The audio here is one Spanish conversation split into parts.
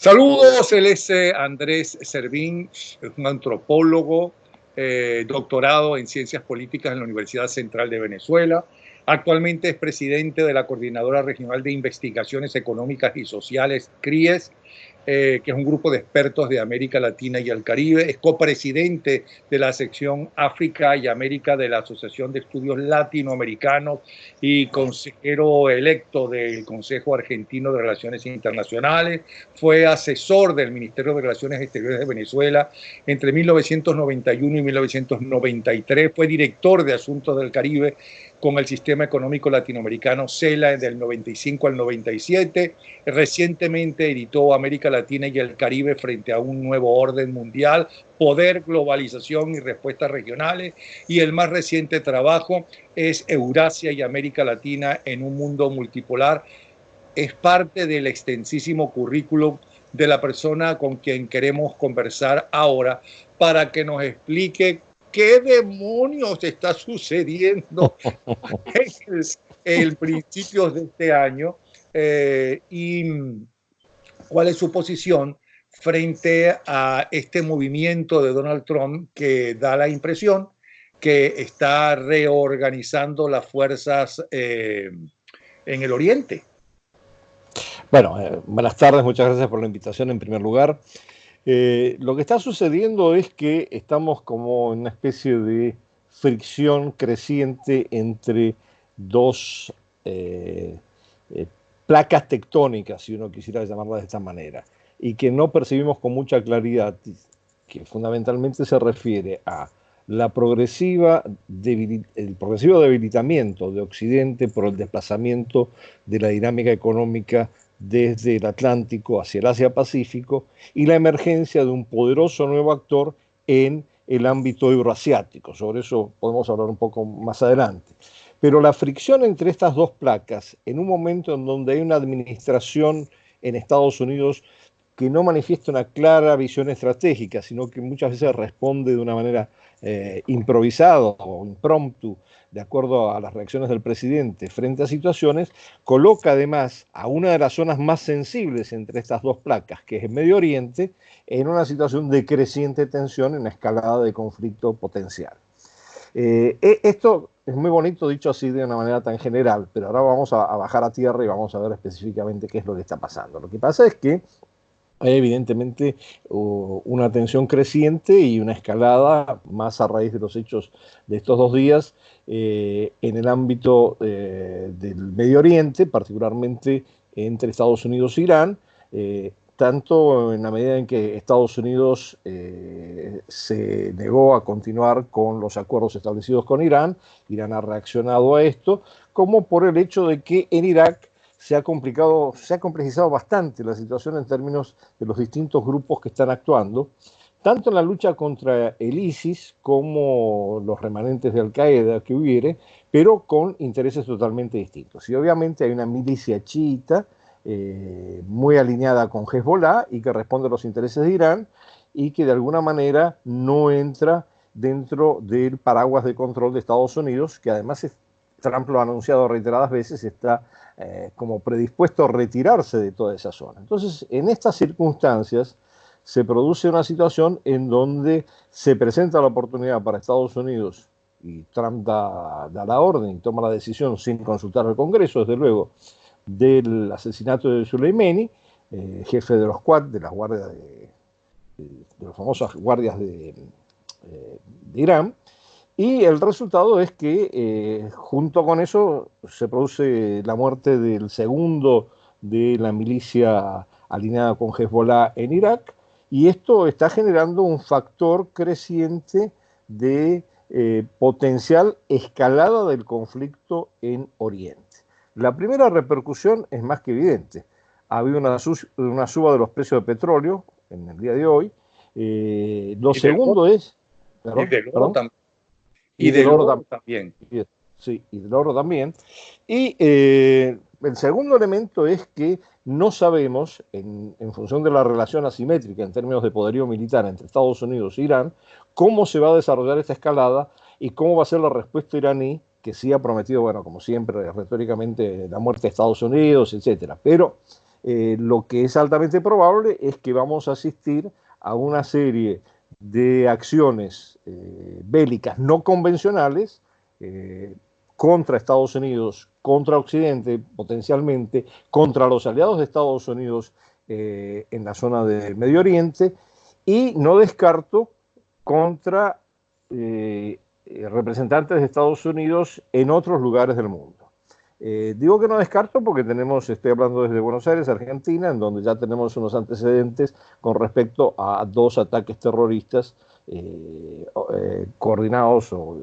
Saludos, él es Andrés Servín, es un antropólogo, doctorado en Ciencias Políticas en la Universidad Central de Venezuela. Actualmente es presidente de la Coordinadora Regional de Investigaciones Económicas y Sociales, CRIES, que es un grupo de expertos de América Latina y el Caribe. Es copresidente de la sección África y América de la Asociación de Estudios Latinoamericanos y consejero electo del Consejo Argentino de Relaciones Internacionales. Fue asesor del Ministerio de Relaciones Exteriores de Venezuela entre 1991 y 1993. Fue director de Asuntos del Caribe con el Sistema Económico Latinoamericano, CELA, del 95 al 97. Recientemente editó América Latina y el Caribe frente a un nuevo orden mundial, Poder, Globalización y Respuestas Regionales. Y el más reciente trabajo es Eurasia y América Latina en un mundo multipolar. Es parte del extensísimo currículum de la persona con quien queremos conversar ahora para que nos explique qué demonios está sucediendo en el principio de este año y cuál es su posición frente a este movimiento de Donald Trump que da la impresión que está reorganizando las fuerzas en el Oriente. Bueno, buenas tardes, muchas gracias por la invitación en primer lugar. Lo que está sucediendo es que estamos como en una especie de fricción creciente entre dos placas tectónicas, si uno quisiera llamarlas de esta manera, y que no percibimos con mucha claridad, que fundamentalmente se refiere a el progresivo debilitamiento de Occidente por el desplazamiento de la dinámica económica desde el Atlántico hacia el Asia-Pacífico y la emergencia de un poderoso nuevo actor en el ámbito euroasiático. Sobre eso podemos hablar un poco más adelante. Pero la fricción entre estas dos placas, en un momento en donde hay una administración en Estados Unidos que no manifiesta una clara visión estratégica, sino que muchas veces responde de una manera improvisada o impromptu, de acuerdo a las reacciones del presidente frente a situaciones, coloca además a una de las zonas más sensibles entre estas dos placas, que es el Medio Oriente, en una situación de creciente tensión en una escalada de conflicto potencial. Esto es muy bonito dicho así de una manera tan general, pero ahora vamos a bajar a tierra y vamos a ver específicamente qué es lo que está pasando. Lo que pasa es que hay evidentemente una tensión creciente y una escalada más a raíz de los hechos de estos 2 días en el ámbito del Medio Oriente, particularmente entre Estados Unidos e Irán, tanto en la medida en que Estados Unidos se negó a continuar con los acuerdos establecidos con Irán, Irán ha reaccionado a esto, como por el hecho de que en Irak se ha complejizado bastante la situación en términos de los distintos grupos que están actuando, tanto en la lucha contra el ISIS como los remanentes de Al-Qaeda que hubiere, pero con intereses totalmente distintos. Y obviamente hay una milicia chiita muy alineada con Hezbollah y que responde a los intereses de Irán y que de alguna manera no entra dentro del paraguas de control de Estados Unidos, que además Trump lo ha anunciado reiteradas veces, está como predispuesto a retirarse de toda esa zona. Entonces, en estas circunstancias se produce una situación en donde se presenta la oportunidad para Estados Unidos, y Trump da la orden y toma la decisión sin consultar al Congreso, desde luego, del asesinato de Soleimani, jefe de los Quds, de las guardias de las famosas guardias de Irán. Y el resultado es que junto con eso se produce la muerte del segundo de la milicia alineada con Hezbollah en Irak, y esto está generando un factor creciente de potencial escalada del conflicto en Oriente. La primera repercusión es más que evidente. Ha habido una suba de los precios de petróleo en el día de hoy. Lo segundo es... ¿Perdón? Y del oro también. Sí, y del oro también. Y el segundo elemento es que no sabemos, en función de la relación asimétrica en términos de poderío militar entre Estados Unidos e Irán, cómo se va a desarrollar esta escalada y cómo va a ser la respuesta iraní, que sí ha prometido, bueno, como siempre, retóricamente, la muerte de Estados Unidos, etcétera. Pero lo que es altamente probable es que vamos a asistir a una serie de acciones bélicas no convencionales contra Estados Unidos, contra Occidente potencialmente, contra los aliados de Estados Unidos en la zona del Medio Oriente, y no descarto contra representantes de Estados Unidos en otros lugares del mundo. Digo que no descarto porque estoy hablando desde Buenos Aires, Argentina, en donde ya tenemos unos antecedentes con respecto a 2 ataques terroristas coordinados o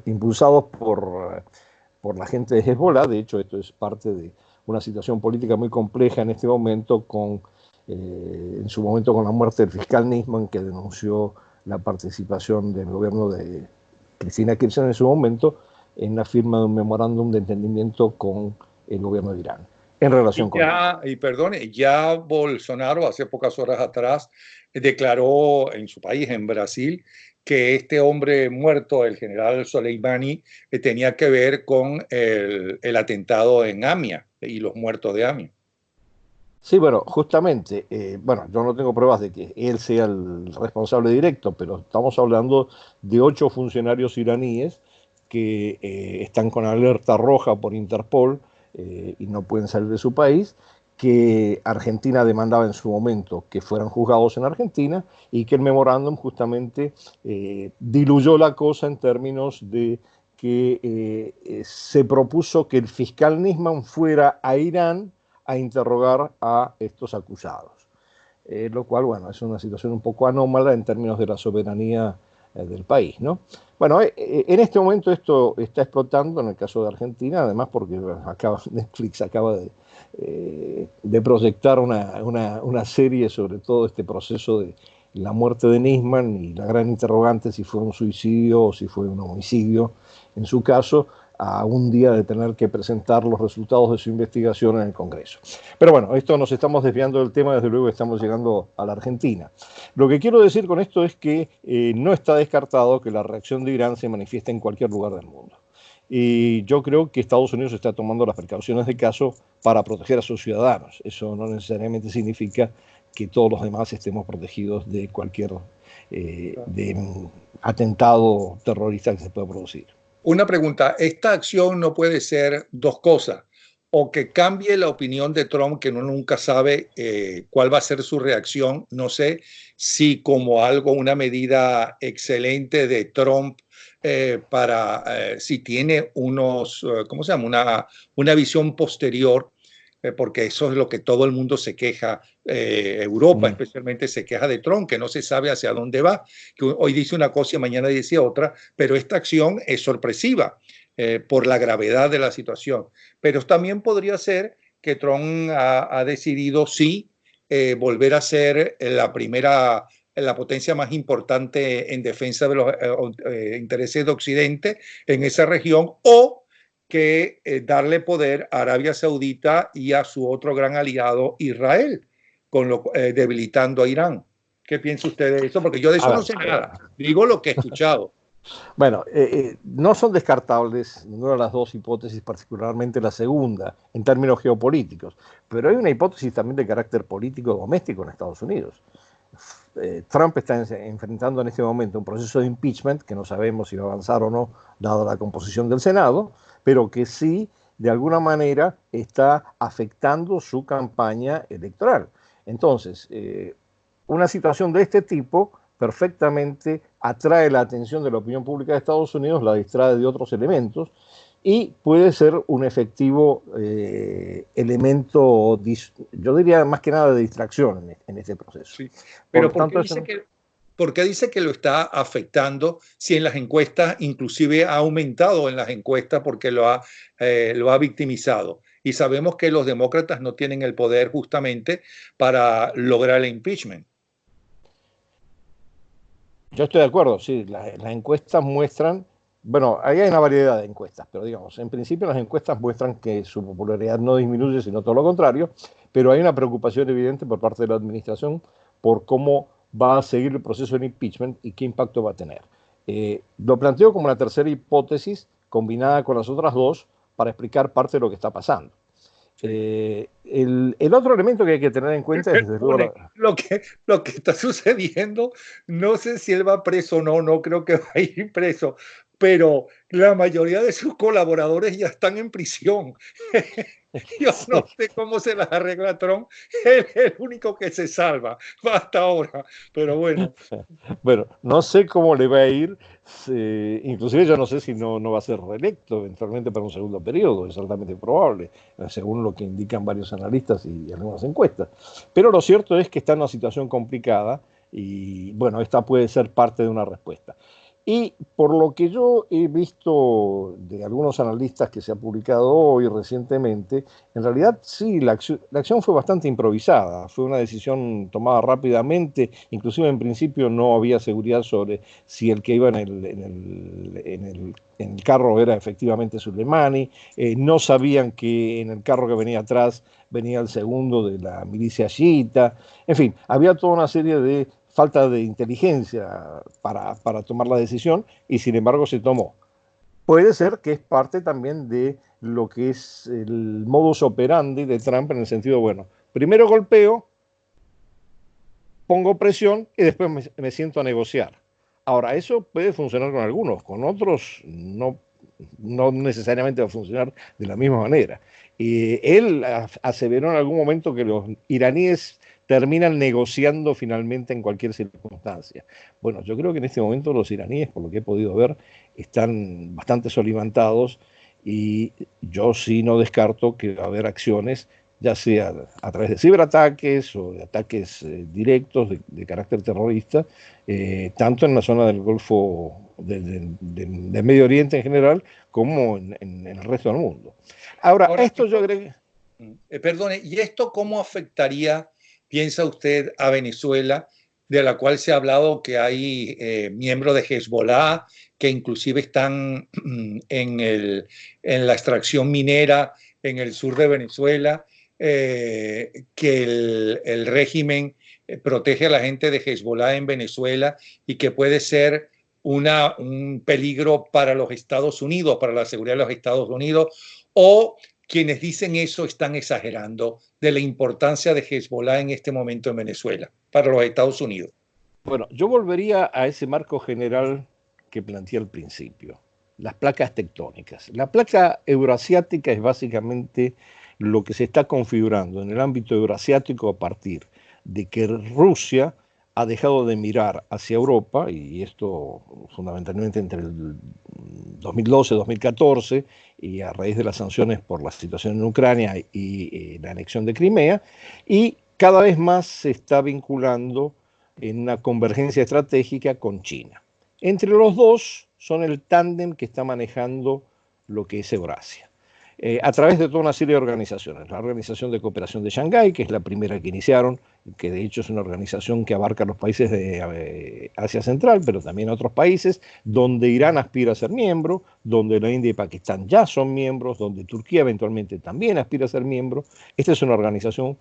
impulsados por la gente de Hezbollah. De hecho, esto es parte de una situación política muy compleja en este momento, en su momento con la muerte del fiscal Nisman, que denunció la participación del gobierno de Cristina Kirchner en su momento en la firma de un memorándum de entendimiento con el gobierno de Irán en relación con y perdone, ya Bolsonaro hace pocas horas atrás declaró en su país, en Brasil, que este hombre muerto, el general Soleimani, tenía que ver con el atentado en AMIA y los muertos de AMIA. Sí, bueno, justamente, bueno, yo no tengo pruebas de que él sea el responsable directo, pero estamos hablando de 8 funcionarios iraníes que están con alerta roja por Interpol y no pueden salir de su país, que Argentina demandaba en su momento que fueran juzgados en Argentina, y que el memorándum justamente diluyó la cosa en términos de que se propuso que el fiscal Nisman fuera a Irán a interrogar a estos acusados. Lo cual, bueno, es una situación un poco anómala en términos de la soberanía del país, ¿no? Bueno, en este momento esto está explotando en el caso de Argentina, además porque Netflix acaba de proyectar una serie sobre todo este proceso de la muerte de Nisman, y la gran interrogante si fue un suicidio o si fue un homicidio en su caso, a un día de tener que presentar los resultados de su investigación en el Congreso. Pero bueno, esto nos estamos desviando del tema, desde luego estamos llegando a la Argentina. Lo que quiero decir con esto es que no está descartado que la reacción de Irán se manifieste en cualquier lugar del mundo. Y yo creo que Estados Unidos está tomando las precauciones de caso para proteger a sus ciudadanos. Eso no necesariamente significa que todos los demás estemos protegidos de cualquier atentado terrorista que se pueda producir. Una pregunta, esta acción no puede ser 2 cosas: o que cambie la opinión de Trump, que uno nunca sabe cuál va a ser su reacción. No sé si como una medida excelente de Trump si tiene ¿cómo se llama? Una visión posterior, porque eso es lo que todo el mundo se queja. Europa especialmente se queja de Trump, que no se sabe hacia dónde va, que hoy dice una cosa y mañana dice otra, pero esta acción es sorpresiva por la gravedad de la situación. Pero también podría ser que Trump ha decidido volver a ser la potencia más importante en defensa de los intereses de Occidente en esa región, o que darle poder a Arabia Saudita y a su otro gran aliado, Israel, debilitando a Irán. ¿Qué piensa usted de eso? Porque yo de eso no sé nada. Digo lo que he escuchado. Bueno, no son descartables ninguna de las 2 hipótesis, particularmente la segunda, en términos geopolíticos, pero hay una hipótesis también de carácter político doméstico en Estados Unidos. Trump está enfrentando en este momento un proceso de impeachment que no sabemos si va a avanzar o no, dada la composición del Senado, pero que sí, de alguna manera, está afectando su campaña electoral. Entonces, una situación de este tipo perfectamente atrae la atención de la opinión pública de Estados Unidos, la distrae de otros elementos, y puede ser un efectivo elemento, yo diría más que nada de distracción en este proceso. Sí, pero ¿por qué dice que lo está afectando si en las encuestas, inclusive ha aumentado en las encuestas porque lo ha victimizado? Y sabemos que los demócratas no tienen el poder justamente para lograr el impeachment. Yo estoy de acuerdo, sí, las encuestas muestran, bueno, ahí hay una variedad de encuestas, pero digamos, en principio las encuestas muestran que su popularidad no disminuye, sino todo lo contrario, pero hay una preocupación evidente por parte de la administración por cómo va a seguir el proceso de impeachment y qué impacto va a tener. Lo planteo como una tercera hipótesis combinada con las otras 2 para explicar parte de lo que está pasando. El otro elemento que hay que tener en cuenta es, desde luego, lo que está sucediendo, no sé si él va preso o no, no creo que va a ir preso, pero la mayoría de sus colaboradores ya están en prisión. Yo sí. no sé cómo se las arregla Trump, él es el único que se salva hasta ahora, pero bueno. Bueno, no sé cómo le va a ir, inclusive yo no sé si no va a ser reelecto eventualmente para un segundo periodo, es altamente probable, según lo que indican varios analistas y algunas encuestas. Pero lo cierto es que está en una situación complicada y bueno, esta puede ser parte de una respuesta. Y por lo que yo he visto de algunos analistas que se ha publicado hoy recientemente, en realidad sí, la acción fue bastante improvisada, fue una decisión tomada rápidamente, inclusive en principio no había seguridad sobre si el que iba en el carro era efectivamente Soleimani, no sabían que en el carro que venía atrás venía el segundo de la milicia chiita, en fin, había toda una serie de falta de inteligencia para tomar la decisión y sin embargo se tomó. Puede ser que es parte también de lo que es el modus operandi de Trump en el sentido, bueno, primero golpeo, pongo presión y después me siento a negociar. Ahora, eso puede funcionar con algunos, con otros no necesariamente va a funcionar de la misma manera. Él aseveró en algún momento que los iraníes terminan negociando finalmente en cualquier circunstancia. Bueno, yo creo que en este momento los iraníes, por lo que he podido ver, están bastante solimentados y yo sí no descarto que va a haber acciones, ya sea a través de ciberataques o de ataques directos de carácter terrorista, tanto en la zona del Golfo, del Medio Oriente en general, como en el resto del mundo. Ahora, Ahora, esto yo agregué. perdone, ¿y esto cómo afectaría, piensa usted, a Venezuela, de la cual se ha hablado que hay miembros de Hezbollah que inclusive están en la extracción minera en el sur de Venezuela, que el régimen protege a la gente de Hezbollah en Venezuela y que puede ser un peligro para los Estados Unidos, para la seguridad de los Estados Unidos, o quienes dicen eso están exagerando de la importancia de Hezbollah en este momento en Venezuela, para los Estados Unidos? Bueno, yo volvería a ese marco general que planteé al principio, las placas tectónicas. La placa euroasiática es básicamente lo que se está configurando en el ámbito euroasiático a partir de que Rusia ha dejado de mirar hacia Europa, y esto fundamentalmente entre el 2012-2014, y a raíz de las sanciones por la situación en Ucrania y la anexión de Crimea, y cada vez más se está vinculando en una convergencia estratégica con China. Entre los dos son el tándem que está manejando lo que es Eurasia. A través de toda una serie de organizaciones. La Organización de Cooperación de Shanghái, que es la primera que iniciaron, que de hecho es una organización que abarca los países de Asia Central, pero también otros países, donde Irán aspira a ser miembro, donde la India y Pakistán ya son miembros, donde Turquía eventualmente también aspira a ser miembro. Esta es una organización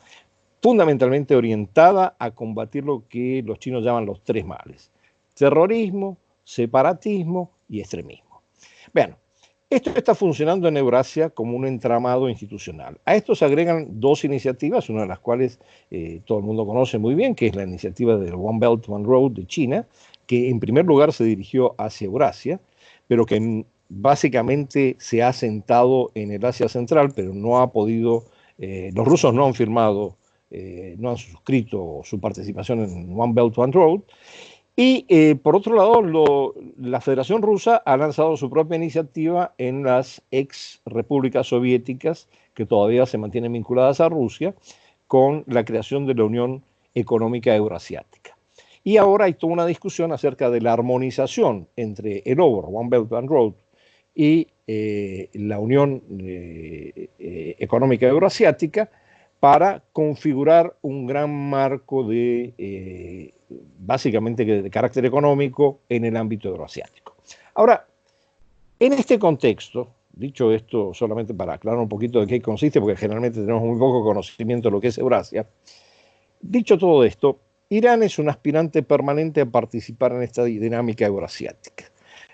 fundamentalmente orientada a combatir lo que los chinos llaman los tres males: terrorismo, separatismo y extremismo. Bueno, esto está funcionando en Eurasia como un entramado institucional. A esto se agregan dos iniciativas, una de las cuales todo el mundo conoce muy bien, que es la iniciativa del One Belt, One Road de China, que en primer lugar se dirigió hacia Eurasia, pero que básicamente se ha sentado en el Asia Central, pero no ha podido, los rusos no han firmado, no han suscrito su participación en One Belt, One Road. Y por otro lado, la Federación Rusa ha lanzado su propia iniciativa en las ex repúblicas soviéticas que todavía se mantienen vinculadas a Rusia, con la creación de la Unión Económica Euroasiática. Y ahora hay toda una discusión acerca de la armonización entre el OBOR, One Belt, One Road, y la Unión Económica Euroasiática, para configurar un gran marco de básicamente de carácter económico en el ámbito euroasiático. Ahora, en este contexto, dicho esto solamente para aclarar un poquito de qué consiste, porque generalmente tenemos muy poco conocimiento de lo que es Eurasia, dicho todo esto, Irán es un aspirante permanente a participar en esta dinámica euroasiática.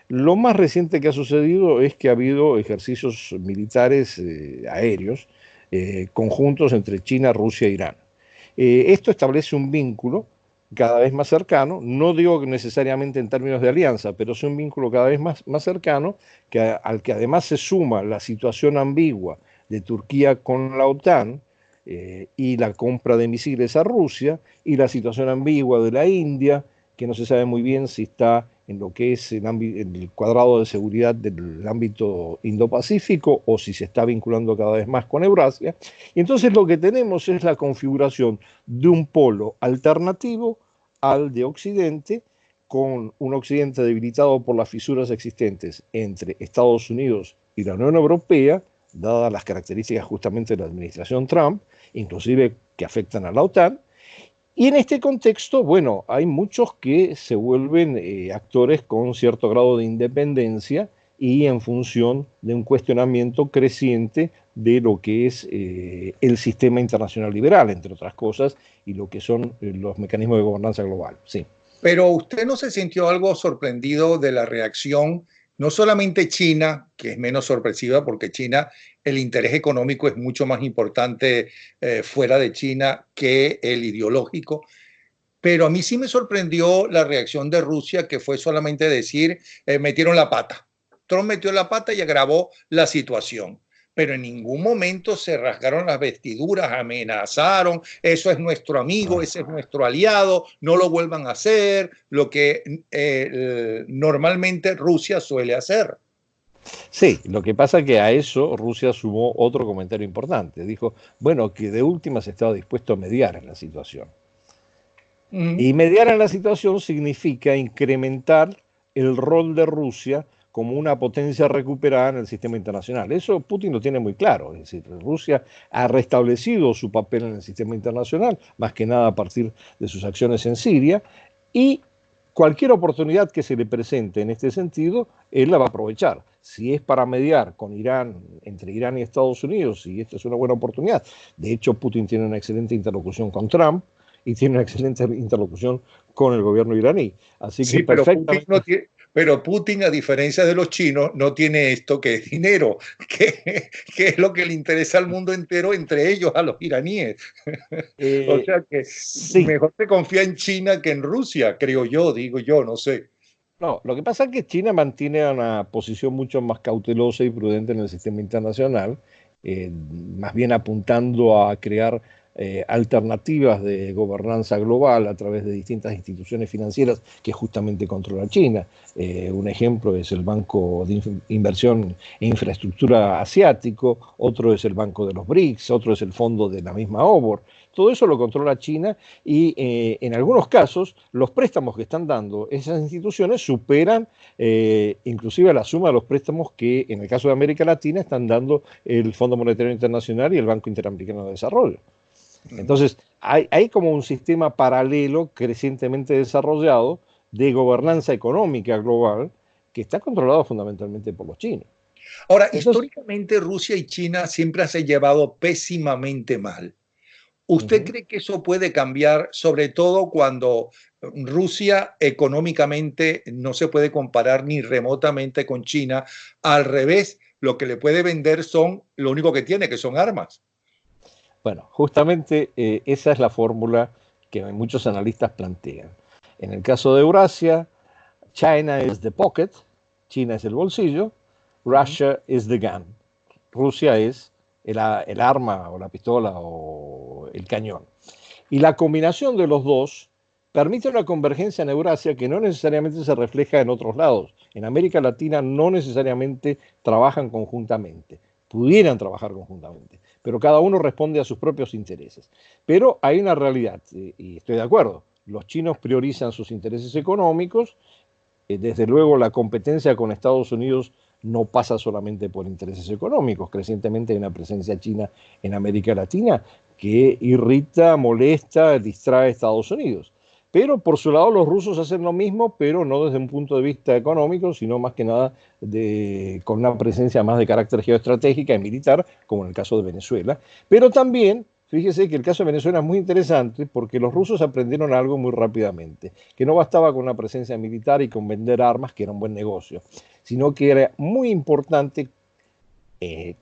Lo más reciente que ha sucedido es que ha habido ejercicios militares aéreos conjuntos entre China, Rusia e Irán. Esto establece un vínculo cada vez más cercano, no digo que necesariamente en términos de alianza, pero es un vínculo cada vez más cercano, al que además se suma la situación ambigua de Turquía con la OTAN, y la compra de misiles a Rusia, y la situación ambigua de la India, que no se sabe muy bien si está en lo que es el cuadrado de seguridad del ámbito Indo-Pacífico o si se está vinculando cada vez más con Eurasia. Y entonces lo que tenemos es la configuración de un polo alternativo al de Occidente, con un Occidente debilitado por las fisuras existentes entre Estados Unidos y la Unión Europea, dadas las características justamente de la administración Trump, inclusive que afectan a la OTAN. Y en este contexto, bueno, hay muchos que se vuelven actores con cierto grado de independencia y en función de un cuestionamiento creciente de lo que es el sistema internacional liberal, entre otras cosas, y lo que son los mecanismos de gobernanza global. Sí. Pero usted no se sintió algo sorprendido de la reacción, no solamente China, que es menos sorpresiva porque China, el interés económico es mucho más importante fuera de China que el ideológico, pero a mí sí me sorprendió la reacción de Rusia, que fue solamente decir, metieron la pata. Trump metió la pata y agravó la situación. Pero en ningún momento se rasgaron las vestiduras, amenazaron, eso es nuestro amigo, ese es nuestro aliado, no lo vuelvan a hacer, lo que normalmente Rusia suele hacer. Sí, lo que pasa es que a eso Rusia sumó otro comentario importante. Dijo, bueno, que de última se estaba dispuesto a mediar en la situación. Y mediar en la situación significa incrementar el rol de Rusia como una potencia recuperada en el sistema internacional. Eso Putin lo tiene muy claro. Es decir, Rusia ha restablecido su papel en el sistema internacional, más que nada a partir de sus acciones en Siria, y cualquier oportunidad que se le presente en este sentido, él la va a aprovechar. Si es para mediar con Irán, entre Irán y Estados Unidos, y esta es una buena oportunidad. De hecho, Putin tiene una excelente interlocución con Trump, y tiene una excelente interlocución con el gobierno iraní. Así que Sí, perfectamente. pero Putin, a diferencia de los chinos, no tiene esto que es dinero, que es lo que le interesa al mundo entero, entre ellos a los iraníes. O sea que Sí. mejor se confía en China que en Rusia, creo yo, digo yo, no sé. No, lo que pasa es que China mantiene una posición mucho más cautelosa y prudente en el sistema internacional, más bien apuntando a crear alternativas de gobernanza global a través de distintas instituciones financieras que justamente controla China. Un ejemplo es el Banco de Inversión e Infraestructura Asiático, otro es el Banco de los BRICS, otro es el fondo de la misma OBOR. Todo eso lo controla China y en algunos casos los préstamos que están dando esas instituciones superan inclusive la suma de los préstamos que en el caso de América Latina están dando el Fondo Monetario Internacional y el Banco Interamericano de Desarrollo. Entonces, hay como un sistema paralelo crecientemente desarrollado de gobernanza económica global que está controlado fundamentalmente por los chinos. Ahora, Entonces, históricamente Rusia y China siempre se han llevado pésimamente mal. ¿Usted cree que eso puede cambiar, sobre todo cuando Rusia económicamente no se puede comparar ni remotamente con China? Al revés, lo que le puede vender son lo único que tiene, que son armas. bueno, justamente esa es la fórmula que muchos analistas plantean. En el caso de Eurasia, China is the pocket, China es el bolsillo, Russia is the gun. Rusia es el arma o la pistola o el cañón. Y la combinación de los dos permite una convergencia en Eurasia que no necesariamente se refleja en otros lados. En América Latina no necesariamente trabajan conjuntamente, pudieran trabajar conjuntamente, pero cada uno responde a sus propios intereses. Pero hay una realidad, y estoy de acuerdo, los chinos priorizan sus intereses económicos, desde luego la competencia con Estados Unidos no pasa solamente por intereses económicos. Crecientemente hay una presencia china en América Latina que irrita, molesta, distrae a Estados Unidos. Pero por su lado los rusos hacen lo mismo, pero no desde un punto de vista económico, sino más que nada con una presencia más de carácter geoestratégica y militar, como en el caso de Venezuela. Pero también, fíjese que el caso de Venezuela es muy interesante porque los rusos aprendieron algo muy rápidamente, que no bastaba con una presencia militar y con vender armas, que era un buen negocio, sino que era muy importante,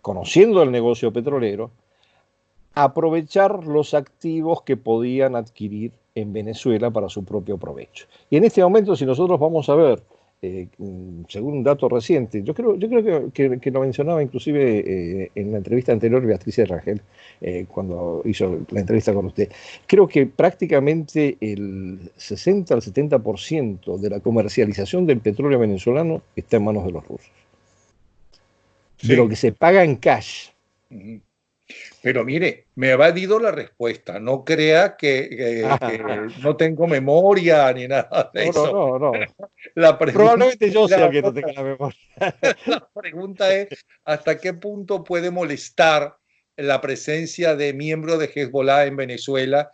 conociendo el negocio petrolero, aprovechar los activos que podían adquirir en Venezuela para su propio provecho. Y en este momento, si nosotros vamos a ver, según un dato reciente, yo creo que lo mencionaba inclusive en la entrevista anterior Beatriz Rangel, cuando hizo la entrevista con usted, creo que prácticamente el 60 al 70% de la comercialización del petróleo venezolano está en manos de los rusos. De lo Sí. que se paga en cash. Pero mire, me ha evadido la respuesta. No crea que no tengo memoria ni nada de No, no, eso. no, no. La pregunta Probablemente yo sea era el que no otra. tenga la memoria. La pregunta es, ¿hasta qué punto puede molestar la presencia de miembros de Hezbollah en Venezuela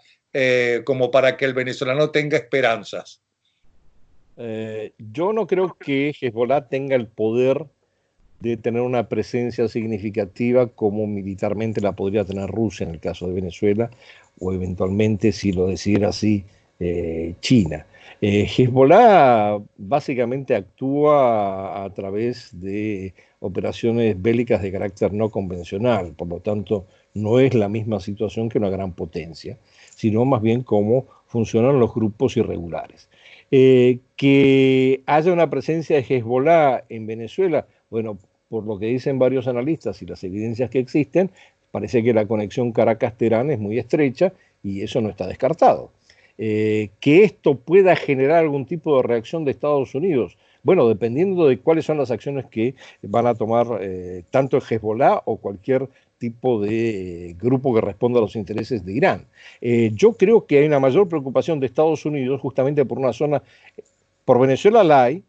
como para que el venezolano tenga esperanzas? Yo no creo que Hezbollah tenga el poder de tener una presencia significativa como militarmente la podría tener Rusia en el caso de Venezuela, o eventualmente, si lo decidiera así, China. Hezbollah básicamente actúa a través de operaciones bélicas de carácter no convencional, por lo tanto no es la misma situación que una gran potencia, sino más bien cómo funcionan los grupos irregulares. Que haya una presencia de Hezbollah en Venezuela, bueno, por lo que dicen varios analistas y las evidencias que existen, parece que la conexión Caracas-Terán es muy estrecha y eso no está descartado. Que esto pueda generar algún tipo de reacción de Estados Unidos, bueno, dependiendo de cuáles son las acciones que van a tomar tanto el Hezbollah o cualquier tipo de grupo que responda a los intereses de Irán. Yo creo que hay una mayor preocupación de Estados Unidos justamente por una zona, por Venezuela la hay,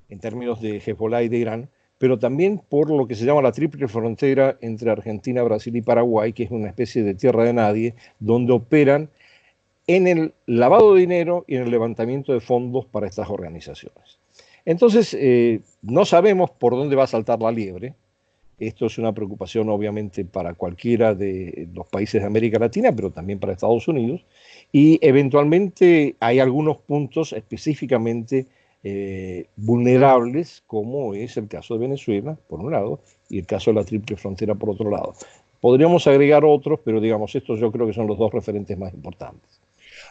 en términos de Hezbollah y de Irán, pero también por lo que se llama la triple frontera entre Argentina, Brasil y Paraguay, que es una especie de tierra de nadie, donde operan en el lavado de dinero y en el levantamiento de fondos para estas organizaciones. Entonces, no sabemos por dónde va a saltar la liebre. Esto es una preocupación obviamente para cualquiera de los países de América Latina, pero también para Estados Unidos. Y eventualmente hay algunos puntos específicamente vulnerables, como es el caso de Venezuela, por un lado, y el caso de la triple frontera, por otro lado. Podríamos agregar otros, pero digamos, estos yo creo que son los dos referentes más importantes.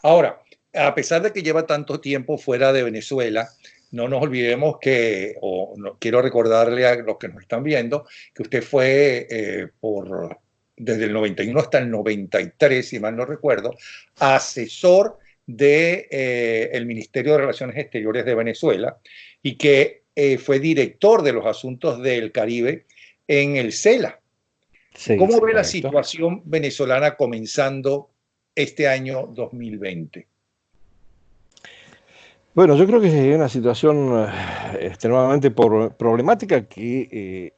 Ahora, a pesar de que lleva tanto tiempo fuera de Venezuela, no nos olvidemos que, o no, quiero recordarle a los que nos están viendo, que usted fue desde el 91 hasta el 93, si mal no recuerdo, asesor del Ministerio de Relaciones Exteriores de Venezuela y que fue director de los asuntos del Caribe en el CELA. Sí, ¿Cómo ve la correcto. situación venezolana comenzando este año 2020? Bueno, yo creo que es una situación extremadamente problemática que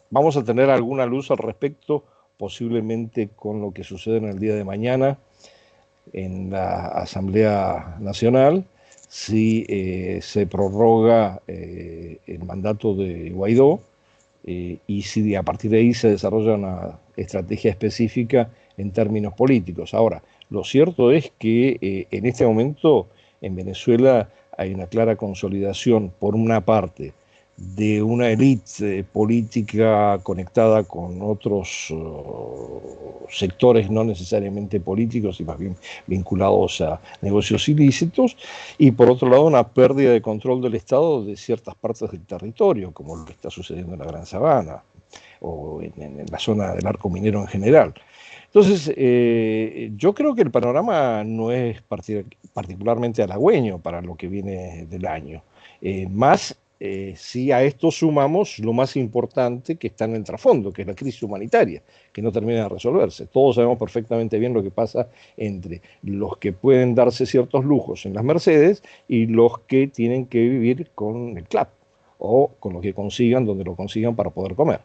vamos a tener alguna luz al respecto, posiblemente con lo que sucede en el día de mañana en la Asamblea Nacional, si se prorroga el mandato de Guaidó y si a partir de ahí se desarrolla una estrategia específica en términos políticos. Ahora, lo cierto es que en este momento en Venezuela hay una clara consolidación, por una parte, de una élite política conectada con otros sectores no necesariamente políticos y más bien vinculados a negocios ilícitos, y por otro lado una pérdida de control del Estado de ciertas partes del territorio, como lo que está sucediendo en la Gran Sabana o en la zona del arco minero en general. Entonces, yo creo que el panorama no es particularmente halagüeño para lo que viene del año. Más si a esto sumamos lo más importante que está en el trasfondo, que es la crisis humanitaria, que no termina de resolverse. Todos sabemos perfectamente bien lo que pasa entre los que pueden darse ciertos lujos en las Mercedes y los que tienen que vivir con el CLAP o con lo que consigan, donde lo consigan para poder comer.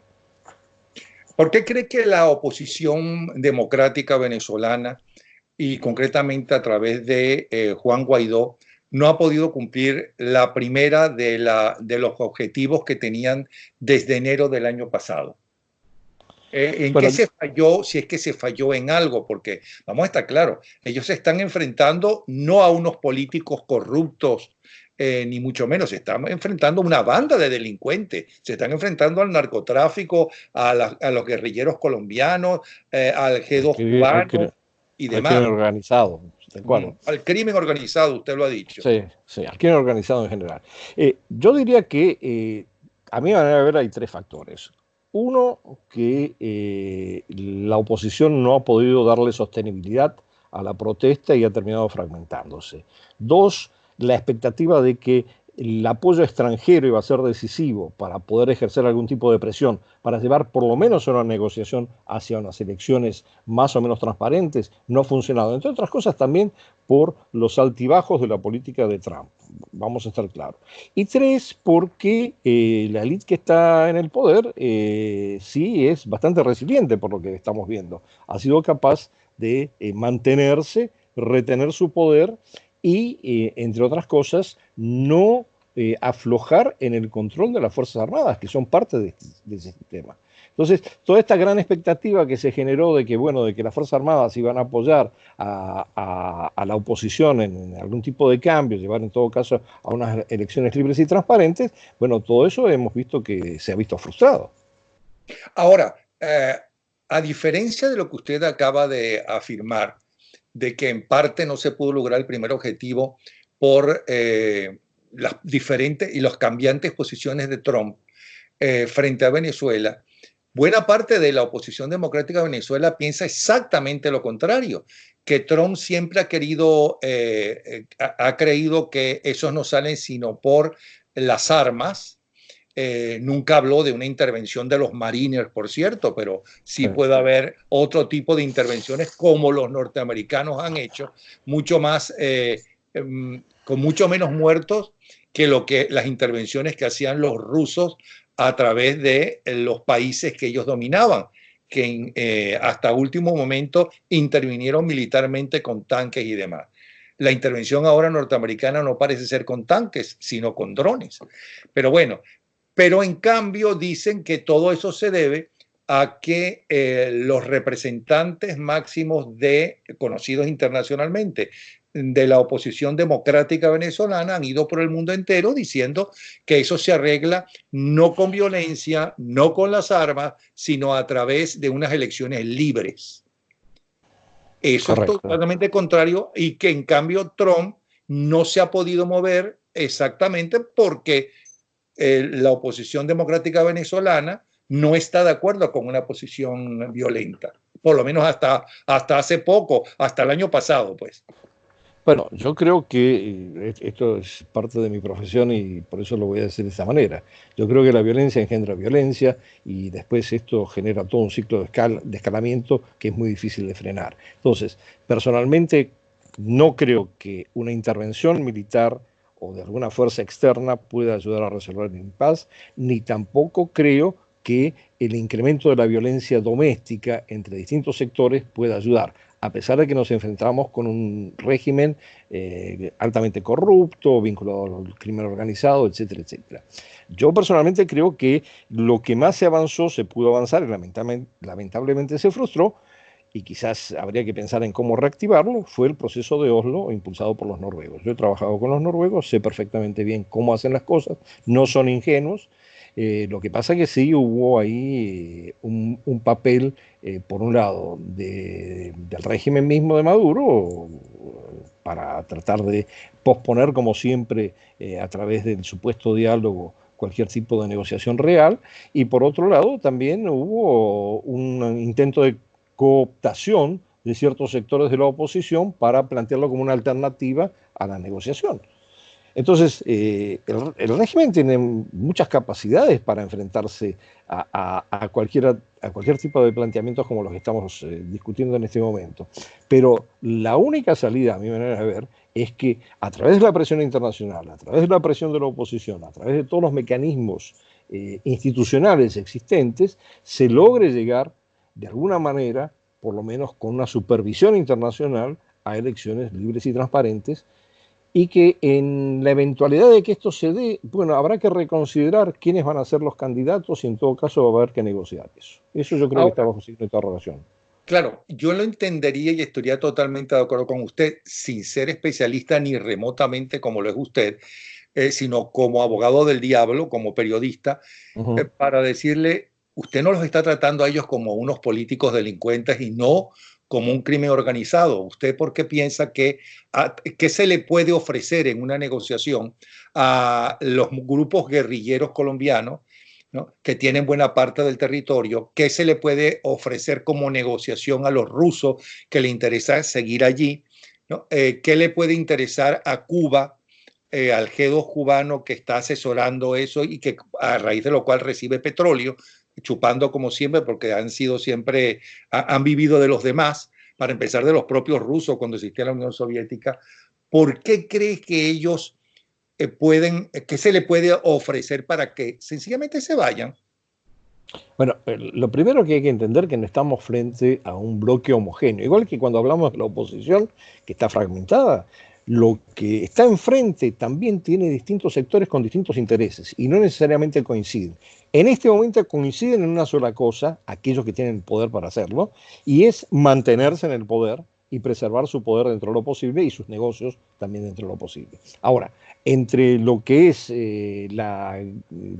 ¿Por qué cree que la oposición democrática venezolana y concretamente a través de Juan Guaidó no ha podido cumplir la primera de los objetivos que tenían desde enero del año pasado? ¿En qué Bueno, se falló? Si es que se falló en algo, porque vamos a estar claros, ellos se están enfrentando no a unos políticos corruptos ni mucho menos. Se están enfrentando a una banda de delincuentes, se están enfrentando al narcotráfico, a los guerrilleros colombianos, al G2 cubano y al crimen demás. organizado, de acuerdo. Al crimen organizado, usted lo ha dicho. Sí, sí, al crimen organizado en general. Yo diría que a mi manera de ver hay tres factores. Uno, que la oposición no ha podido darle sostenibilidad a la protesta y ha terminado fragmentándose. Dos, la expectativa de que el apoyo extranjero iba a ser decisivo para poder ejercer algún tipo de presión, para llevar por lo menos una negociación hacia unas elecciones más o menos transparentes, no ha funcionado. Entre otras cosas también por los altibajos de la política de Trump, vamos a estar claros. Y tres, porque la élite que está en el poder sí es bastante resiliente por lo que estamos viendo. Ha sido capaz de mantenerse, retener su poder y, entre otras cosas, no aflojar en el control de las Fuerzas Armadas, que son parte de ese sistema. Entonces, toda esta gran expectativa que se generó de que, bueno, de que las Fuerzas Armadas iban a apoyar a la oposición en algún tipo de cambio, llevar en todo caso a unas elecciones libres y transparentes, bueno, todo eso hemos visto que se ha visto frustrado. Ahora, a diferencia de lo que usted acaba de afirmar, de que en parte no se pudo lograr el primer objetivo por las diferentes y las cambiantes posiciones de Trump frente a Venezuela, buena parte de la oposición democrática de Venezuela piensa exactamente lo contrario, que Trump siempre ha creído que esos no salen sino por las armas. Nunca habló de una intervención de los Marines, por cierto, pero sí puede haber otro tipo de intervenciones como los norteamericanos han hecho, mucho más, con mucho menos muertos que las intervenciones que hacían los rusos a través de los países que ellos dominaban, que hasta último momento intervinieron militarmente con tanques y demás. La intervención ahora norteamericana no parece ser con tanques, sino con drones. Pero bueno, pero en cambio dicen que todo eso se debe a que los representantes máximos conocidos internacionalmente de la oposición democrática venezolana han ido por el mundo entero diciendo que eso se arregla no con violencia, no con las armas, sino a través de unas elecciones libres. Eso Correcto. es totalmente contrario y que en cambio Trump no se ha podido mover exactamente porque la oposición democrática venezolana no está de acuerdo con una posición violenta, por lo menos hasta hace poco, hasta el año pasado, pues. Bueno, yo creo que esto es parte de mi profesión y por eso lo voy a decir de esta manera. Yo creo que la violencia engendra violencia y después esto genera todo un ciclo de escalamiento que es muy difícil de frenar. Entonces, personalmente no creo que una intervención militar o de alguna fuerza externa pueda ayudar a resolver el impasse, ni tampoco creo que el incremento de la violencia doméstica entre distintos sectores pueda ayudar, a pesar de que nos enfrentamos con un régimen altamente corrupto, vinculado al crimen organizado, etcétera, etcétera. Yo personalmente creo que lo que más se avanzó, se pudo avanzar y lamentablemente se frustró, y quizás habría que pensar en cómo reactivarlo, fue el proceso de Oslo impulsado por los noruegos. Yo he trabajado con los noruegos, sé perfectamente bien cómo hacen las cosas, no son ingenuos. Lo que pasa es que sí hubo ahí un papel, por un lado, del régimen mismo de Maduro, para tratar de posponer, como siempre, a través del supuesto diálogo, cualquier tipo de negociación real, y por otro lado también hubo un intento de cooptación de ciertos sectores de la oposición para plantearlo como una alternativa a la negociación. Entonces, el régimen tiene muchas capacidades para enfrentarse a cualquier tipo de planteamientos como los que estamos discutiendo en este momento. Pero la única salida, a mi manera de ver, es que a través de la presión internacional, a través de la presión de la oposición, a través de todos los mecanismos institucionales existentes, se logre llegar de alguna manera, por lo menos con una supervisión internacional, a elecciones libres y transparentes, y que en la eventualidad de que esto se dé, bueno, habrá que reconsiderar quiénes van a ser los candidatos y en todo caso va a haber que negociar eso. Eso yo creo que está bajo signo de interrogación. Claro, yo lo entendería y estaría totalmente de acuerdo con usted, sin ser especialista ni remotamente como lo es usted, sino como abogado del diablo, como periodista, para decirle, usted no los está tratando a ellos como unos políticos delincuentes y no como un crimen organizado. ¿Usted por qué piensa que se le puede ofrecer en una negociación a los grupos guerrilleros colombianos, ¿no?, que tienen buena parte del territorio? ¿Qué se le puede ofrecer como negociación a los rusos que le interesa seguir allí, ¿no? ¿Qué le puede interesar a Cuba, al G2 cubano que está asesorando eso y que a raíz de lo cual recibe petróleo, chupando como siempre, porque han sido siempre, han vivido de los demás, para empezar de los propios rusos cuando existía la Unión Soviética? ¿Por qué crees que ellos qué se le puede ofrecer para que sencillamente se vayan? Bueno, lo primero que hay que entender es que no estamos frente a un bloque homogéneo. Igual que cuando hablamos de la oposición, que está fragmentada, lo que está enfrente también tiene distintos sectores con distintos intereses y no necesariamente coinciden. En este momento coinciden en una sola cosa, aquellos que tienen el poder para hacerlo, y es mantenerse en el poder y preservar su poder dentro de lo posible y sus negocios también dentro de lo posible. Ahora, entre lo que es la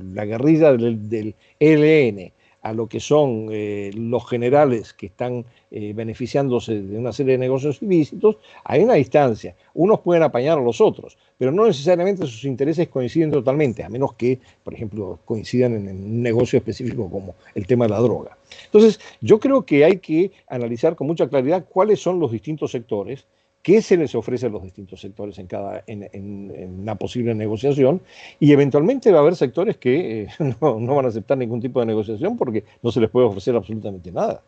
guerrilla del ELN, a lo que son los generales que están beneficiándose de una serie de negocios ilícitos, hay una distancia. Unos pueden apañar a los otros, pero no necesariamente sus intereses coinciden totalmente, a menos que, por ejemplo, coincidan en un negocio específico como el tema de la droga. Entonces, yo creo que hay que analizar con mucha claridad cuáles son los distintos sectores, qué se les ofrece a los distintos sectores en una posible negociación, y eventualmente va a haber sectores que no van a aceptar ningún tipo de negociación porque no se les puede ofrecer absolutamente nada.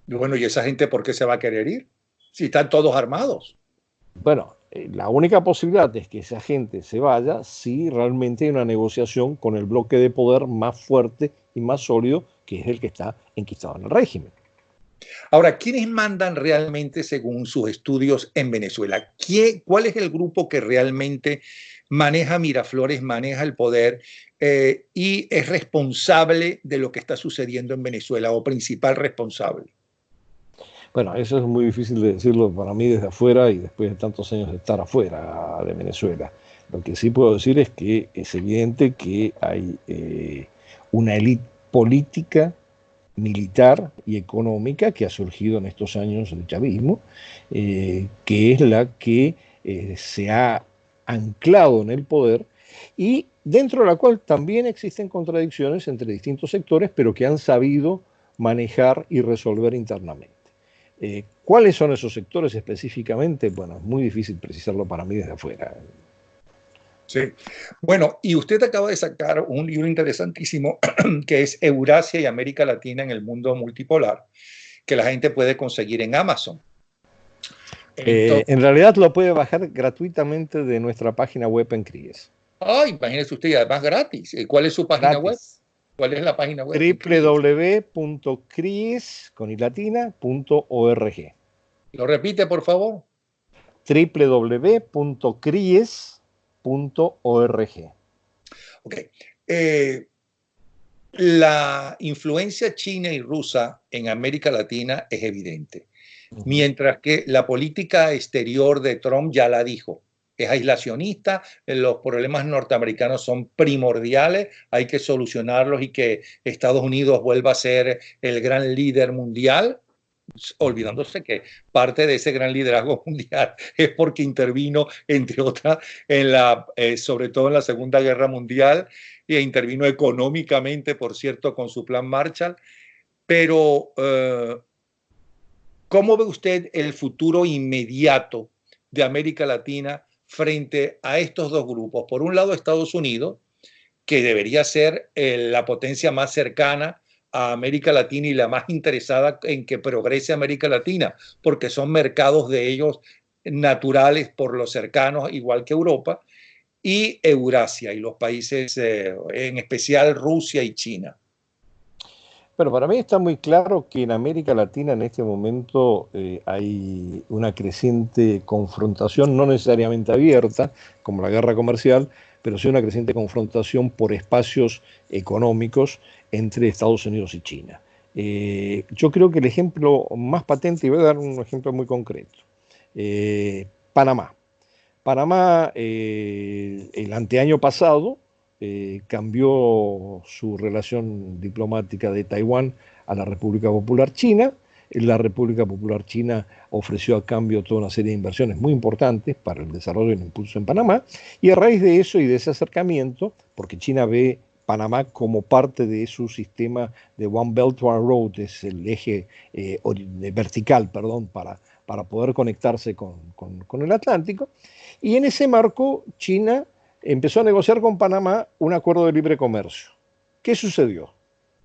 Y bueno, ¿y esa gente por qué se va a querer ir? Si están todos armados. Bueno, la única posibilidad es que esa gente se vaya si realmente hay una negociación con el bloque de poder más fuerte y más sólido, que es el que está enquistado en el régimen. Ahora, ¿quiénes mandan realmente según sus estudios en Venezuela? ¿Cuál es el grupo que realmente maneja Miraflores, maneja el poder y es responsable de lo que está sucediendo en Venezuela, o principal responsable? Bueno, eso es muy difícil de decirlo para mí desde afuera y después de tantos años de estar afuera de Venezuela. Lo que sí puedo decir es que es evidente que hay una élite política, militar y económica que ha surgido en estos años del chavismo, que es la que se ha anclado en el poder y dentro de la cual también existen contradicciones entre distintos sectores, pero que han sabido manejar y resolver internamente. ¿Cuáles son esos sectores específicamente? Bueno, es muy difícil precisarlo para mí desde afuera. Sí. Bueno, y usted acaba de sacar un libro interesantísimo que es Eurasia y América Latina en el mundo multipolar, que la gente puede conseguir en Amazon. Entonces, En realidad lo puede bajar gratuitamente de nuestra página web en CRIES. imagínese usted, y además gratis. ¿Cuál es su página web? Gratis. ¿Cuál es la página web? www.cries.org. ¿Lo repite, por favor? www.cries.org. Ok. La influencia china y rusa en América Latina es evidente, mientras que la política exterior de Trump ya la dijo. Es aislacionista, los problemas norteamericanos son primordiales, hay que solucionarlos y que Estados Unidos vuelva a ser el gran líder mundial, olvidándose que parte de ese gran liderazgo mundial es porque intervino, entre otras, sobre todo en la Segunda Guerra Mundial, e intervino económicamente, por cierto, con su plan Marshall. Pero, ¿cómo ve usted el futuro inmediato de América Latina frente a estos dos grupos? Por un lado, Estados Unidos, que debería ser la potencia más cercana a América Latina y la más interesada en que progrese América Latina, porque son mercados de ellos naturales por los cercanos, igual que Europa, y Eurasia y los países, en especial Rusia y China. Pero para mí está muy claro que en América Latina en este momento hay una creciente confrontación, no necesariamente abierta, como la guerra comercial, pero sí una creciente confrontación por espacios económicos entre Estados Unidos y China. Yo creo que el ejemplo más patente, y voy a dar un ejemplo muy concreto, Panamá. Panamá el anteaño pasado cambió su relación diplomática de Taiwán a la República Popular China. La República Popular China ofreció a cambio toda una serie de inversiones muy importantes para el desarrollo y el impulso en Panamá. Y a raíz de eso y de ese acercamiento, porque China ve Panamá como parte de su sistema de One Belt, One Road, es el eje vertical, perdón, para poder conectarse con el Atlántico. Y en ese marco, China empezó a negociar con Panamá un acuerdo de libre comercio. ¿Qué sucedió?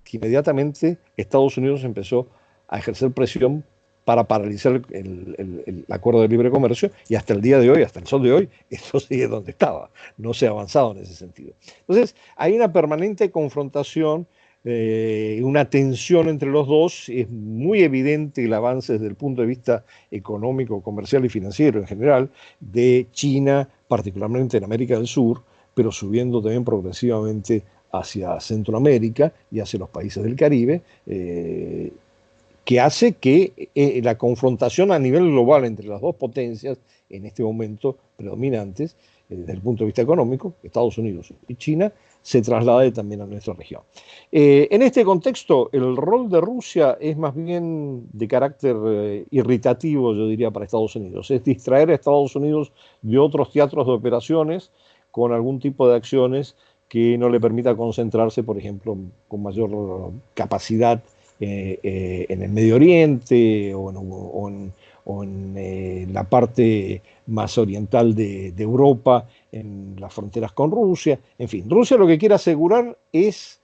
Que inmediatamente Estados Unidos empezó a ejercer presión para paralizar el acuerdo de libre comercio, y hasta el día de hoy, hasta el sol de hoy, esto sigue donde estaba, no se ha avanzado en ese sentido. Entonces, hay una permanente confrontación, una tensión entre los dos. Es muy evidente el avance desde el punto de vista económico, comercial y financiero en general de China, particularmente en América del Sur, pero subiendo también progresivamente hacia Centroamérica y hacia los países del Caribe, que hace que la confrontación a nivel global entre las dos potencias en este momento predominantes, desde el punto de vista económico, Estados Unidos y China, se traslade también a nuestra región. En este contexto, el rol de Rusia es más bien de carácter irritativo, yo diría, para Estados Unidos. Es distraer a Estados Unidos de otros teatros de operaciones con algún tipo de acciones que no le permita concentrarse, por ejemplo, con mayor capacidad en el Medio Oriente o en la parte más oriental de Europa, en las fronteras con Rusia. En fin, Rusia lo que quiere asegurar es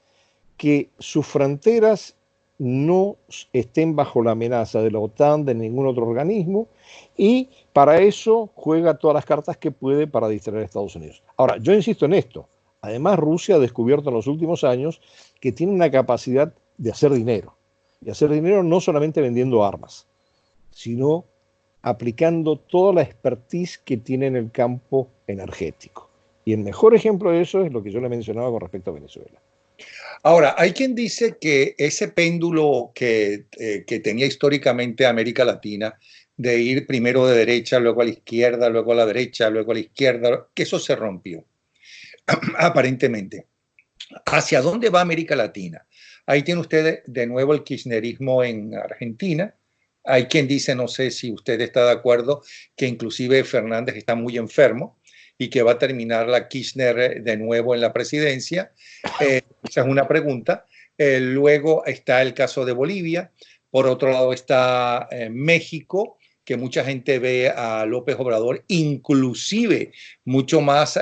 que sus fronteras no estén bajo la amenaza de la OTAN, de ningún otro organismo, y para eso juega todas las cartas que puede para distraer a Estados Unidos. Ahora, yo insisto en esto. Además, Rusia ha descubierto en los últimos años que tiene una capacidad de hacer dinero. Y hacer dinero no solamente vendiendo armas, sino aplicando toda la expertise que tiene en el campo energético. Y el mejor ejemplo de eso es lo que yo le mencionaba con respecto a Venezuela. Ahora, hay quien dice que ese péndulo que tenía históricamente América Latina, de ir primero de derecha, luego a la izquierda, luego a la derecha, luego a la izquierda, que eso se rompió, aparentemente. ¿Hacia dónde va América Latina? Ahí tiene usted de nuevo el kirchnerismo en Argentina. Hay quien dice, no sé si usted está de acuerdo, que inclusive Fernández está muy enfermo y que va a terminar la Kirchner de nuevo en la presidencia. Esa es una pregunta. Luego está el caso de Bolivia. Por otro lado está México, que mucha gente ve a López Obrador inclusive mucho más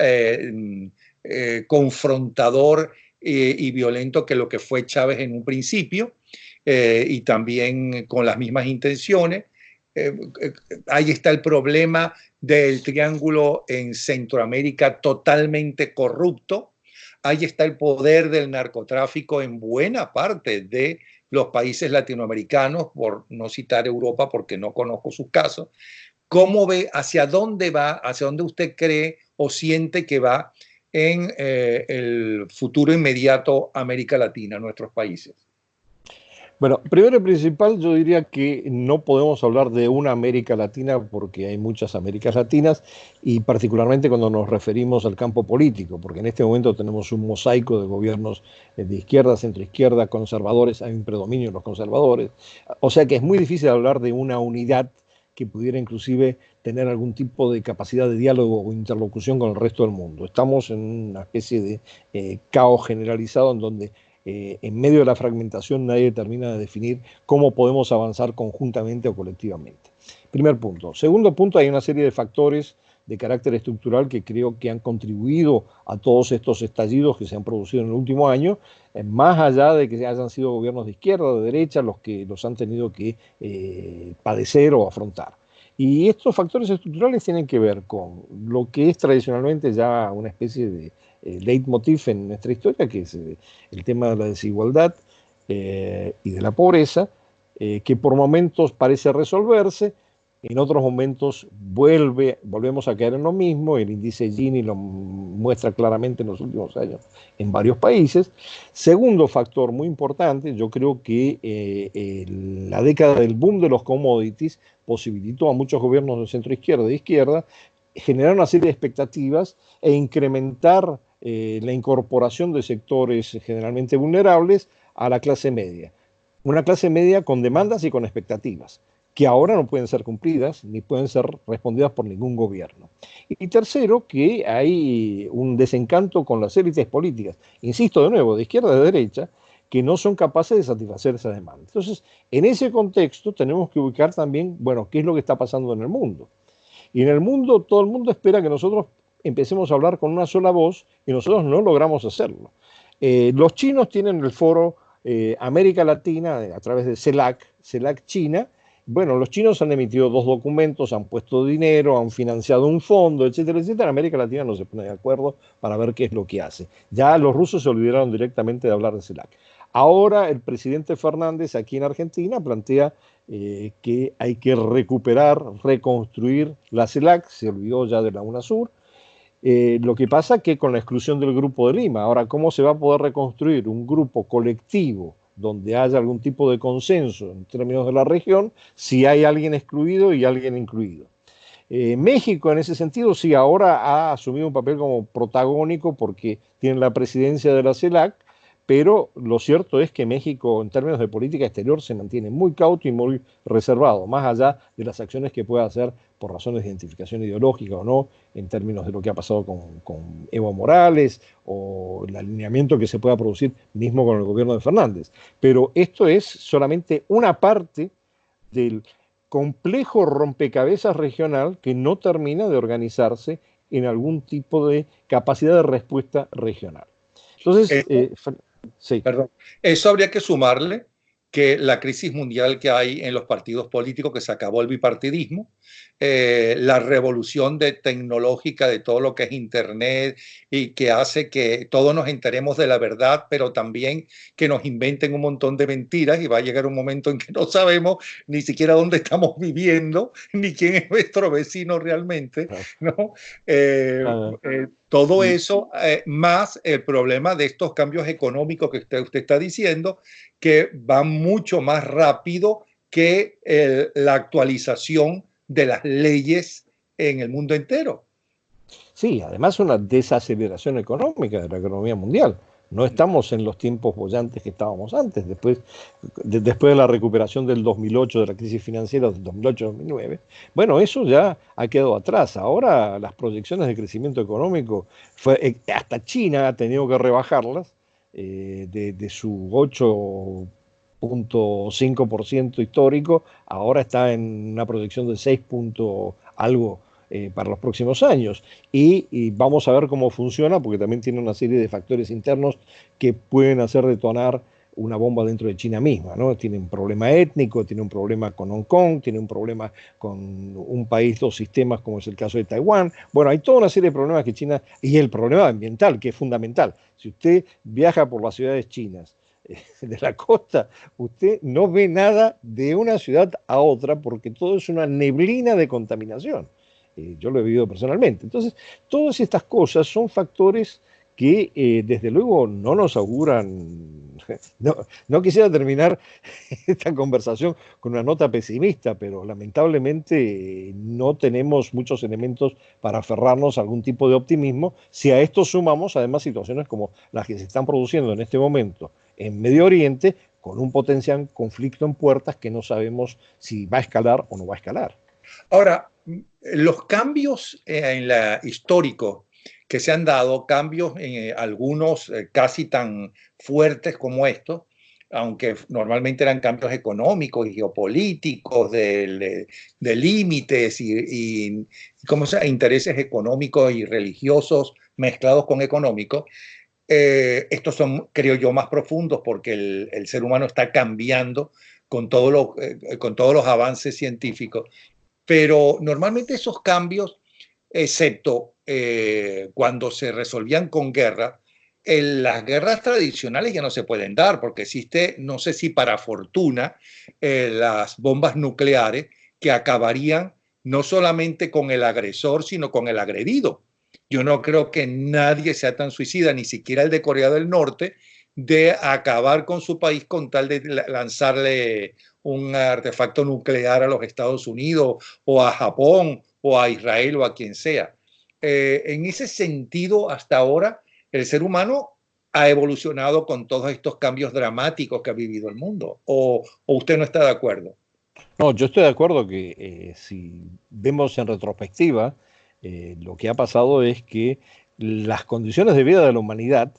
confrontador y violento que lo que fue Chávez en un principio, y también con las mismas intenciones. Ahí está el problema del triángulo en Centroamérica totalmente corrupto. Ahí está el poder del narcotráfico en buena parte de los países latinoamericanos, por no citar Europa porque no conozco sus casos. ¿Cómo ve, hacia dónde va, hacia dónde usted cree o siente que va en el futuro inmediato América Latina, nuestros países? Bueno, primero y principal, yo diría que no podemos hablar de una América Latina porque hay muchas Américas Latinas, y particularmente cuando nos referimos al campo político, porque en este momento tenemos un mosaico de gobiernos de izquierda, centroizquierda, conservadores, hay un predominio en los conservadores, o sea que es muy difícil hablar de una unidad que pudiera inclusive tener algún tipo de capacidad de diálogo o interlocución con el resto del mundo. Estamos en una especie de caos generalizado en donde en medio de la fragmentación nadie termina de definir cómo podemos avanzar conjuntamente o colectivamente. Primer punto. Segundo punto, hay una serie de factores de carácter estructural que creo que han contribuido a todos estos estallidos que se han producido en el último año, más allá de que hayan sido gobiernos de izquierda o de derecha los que los han tenido que padecer o afrontar. Y estos factores estructurales tienen que ver con lo que es tradicionalmente ya una especie de leitmotiv en nuestra historia, que es el tema de la desigualdad y de la pobreza, que por momentos parece resolverse, en otros momentos volvemos a caer en lo mismo. El índice Gini lo muestra claramente en los últimos años en varios países. Segundo factor muy importante, yo creo que la década del boom de los commodities posibilitó a muchos gobiernos de centro izquierda y de izquierda generar una serie de expectativas e incrementar la incorporación de sectores generalmente vulnerables a la clase media. Una clase media con demandas y con expectativas, que ahora no pueden ser cumplidas ni pueden ser respondidas por ningún gobierno. Y tercero, que hay un desencanto con las élites políticas, insisto de nuevo, de izquierda a de derecha, que no son capaces de satisfacer esa demanda. Entonces, en ese contexto tenemos que ubicar también, bueno, qué es lo que está pasando en el mundo. Y en el mundo, todo el mundo espera que nosotros empecemos a hablar con una sola voz y nosotros no logramos hacerlo. Los chinos tienen el foro América Latina a través de CELAC, CELAC China. Bueno, los chinos han emitido 2 documentos, han puesto dinero, han financiado un fondo, etcétera, etcétera. América Latina no se pone de acuerdo para ver qué es lo que hace. Ya los rusos se olvidaron directamente de hablar de CELAC. Ahora el presidente Fernández aquí en Argentina plantea que hay que recuperar, reconstruir la CELAC, se olvidó ya de la UNASUR. Lo que pasa es que con la exclusión del Grupo de Lima, ahora, ¿cómo se va a poder reconstruir un grupo colectivo donde haya algún tipo de consenso en términos de la región si hay alguien excluido y alguien incluido? México en ese sentido sí ahora ha asumido un papel como protagónico porque tiene la presidencia de la CELAC, pero lo cierto es que México en términos de política exterior se mantiene muy cauto y muy reservado, más allá de las acciones que pueda hacer por razones de identificación ideológica o no, en términos de lo que ha pasado con Evo Morales o el alineamiento que se pueda producir mismo con el gobierno de Fernández. Pero esto es solamente una parte del complejo rompecabezas regional que no termina de organizarse en algún tipo de capacidad de respuesta regional. Entonces, sí. Perdón. Eso habría que sumarle que la crisis mundial que hay en los partidos políticos, que se acabó el bipartidismo, la revolución tecnológica de todo lo que es Internet y que hace que todos nos enteremos de la verdad, pero también que nos inventen un montón de mentiras y va a llegar un momento en que no sabemos ni siquiera dónde estamos viviendo, ni quién es nuestro vecino realmente, ¿no? Todo eso, más el problema de estos cambios económicos que usted está diciendo, que van mucho más rápido que la actualización de las leyes en el mundo entero. Sí, además una desaceleración económica de la economía mundial. No estamos en los tiempos bollantes que estábamos antes, después de la recuperación del 2008, de la crisis financiera del 2008-2009. Bueno, eso ya ha quedado atrás. Ahora las proyecciones de crecimiento económico, hasta China ha tenido que rebajarlas de su 8,5% histórico, ahora está en una proyección de 6 algo para los próximos años. Y vamos a ver cómo funciona, porque también tiene una serie de factores internos que pueden hacer detonar una bomba dentro de China misma, ¿no? Tiene un problema étnico, tiene un problema con Hong Kong, tiene un problema con un país, 2 sistemas, como es el caso de Taiwán. Bueno, hay toda una serie de problemas que China, y el problema ambiental, que es fundamental. Si usted viaja por las ciudades chinas de la costa, usted no ve nada de una ciudad a otra porque todo es una neblina de contaminación. Yo lo he vivido personalmente. Entonces, todas estas cosas son factores que desde luego no nos auguran. No quisiera terminar esta conversación con una nota pesimista, pero lamentablemente no tenemos muchos elementos para aferrarnos a algún tipo de optimismo si a esto sumamos además situaciones como las que se están produciendo en este momento en Medio Oriente, con un potencial conflicto en puertas que no sabemos si va a escalar o no va a escalar. Ahora, los cambios históricos que se han dado, cambios en algunos casi tan fuertes como estos, aunque normalmente eran cambios económicos y geopolíticos, de límites y ¿cómo se llama? Intereses económicos y religiosos mezclados con económicos. Estos son, creo yo, más profundos porque el ser humano está cambiando con todos los avances científicos. Pero normalmente esos cambios, excepto cuando se resolvían con guerra, las guerras tradicionales ya no se pueden dar porque existe, no sé si para fortuna, las bombas nucleares que acabarían no solamente con el agresor, sino con el agredido. Yo no creo que nadie sea tan suicida, ni siquiera el de Corea del Norte, de acabar con su país con tal de lanzarle un artefacto nuclear a los Estados Unidos o a Japón o a Israel o a quien sea. En ese sentido, hasta ahora, el ser humano ha evolucionado con todos estos cambios dramáticos que ha vivido el mundo. ¿O usted no está de acuerdo? No, yo estoy de acuerdo que si vemos en retrospectiva, lo que ha pasado es que las condiciones de vida de la humanidad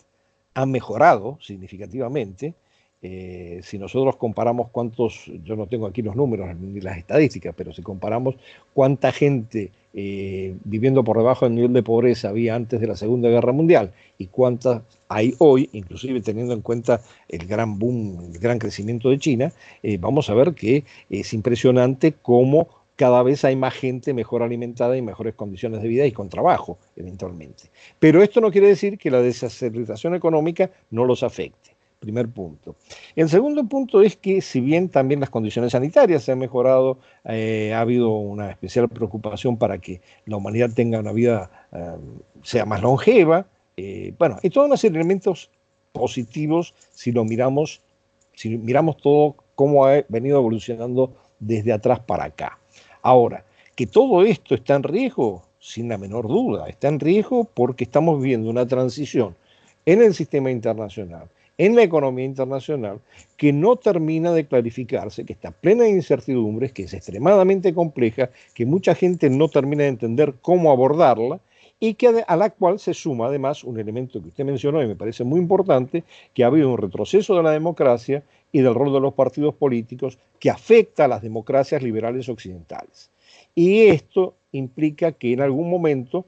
han mejorado significativamente. Si nosotros comparamos cuántos, yo no tengo aquí los números ni las estadísticas, pero si comparamos cuánta gente viviendo por debajo del nivel de pobreza había antes de la Segunda Guerra Mundial y cuántas hay hoy, inclusive teniendo en cuenta el gran boom, el gran crecimiento de China, vamos a ver que es impresionante cómo cada vez hay más gente mejor alimentada y mejores condiciones de vida y con trabajo, eventualmente. Pero esto no quiere decir que la desaceleración económica no los afecte. Primer punto. El segundo punto es que si bien también las condiciones sanitarias se han mejorado, ha habido una especial preocupación para que la humanidad tenga una vida sea más longeva. Bueno, hay toda una serie de elementos positivos si miramos todo cómo ha venido evolucionando desde atrás para acá. Ahora, que todo esto está en riesgo, sin la menor duda, está en riesgo porque estamos viviendo una transición en el sistema internacional, en la economía internacional, que no termina de clarificarse, que está plena de incertidumbres, que es extremadamente compleja, que mucha gente no termina de entender cómo abordarla y que a la cual se suma además un elemento que usted mencionó y me parece muy importante, que ha habido un retroceso de la democracia y del rol de los partidos políticos que afecta a las democracias liberales occidentales. Y esto implica que en algún momento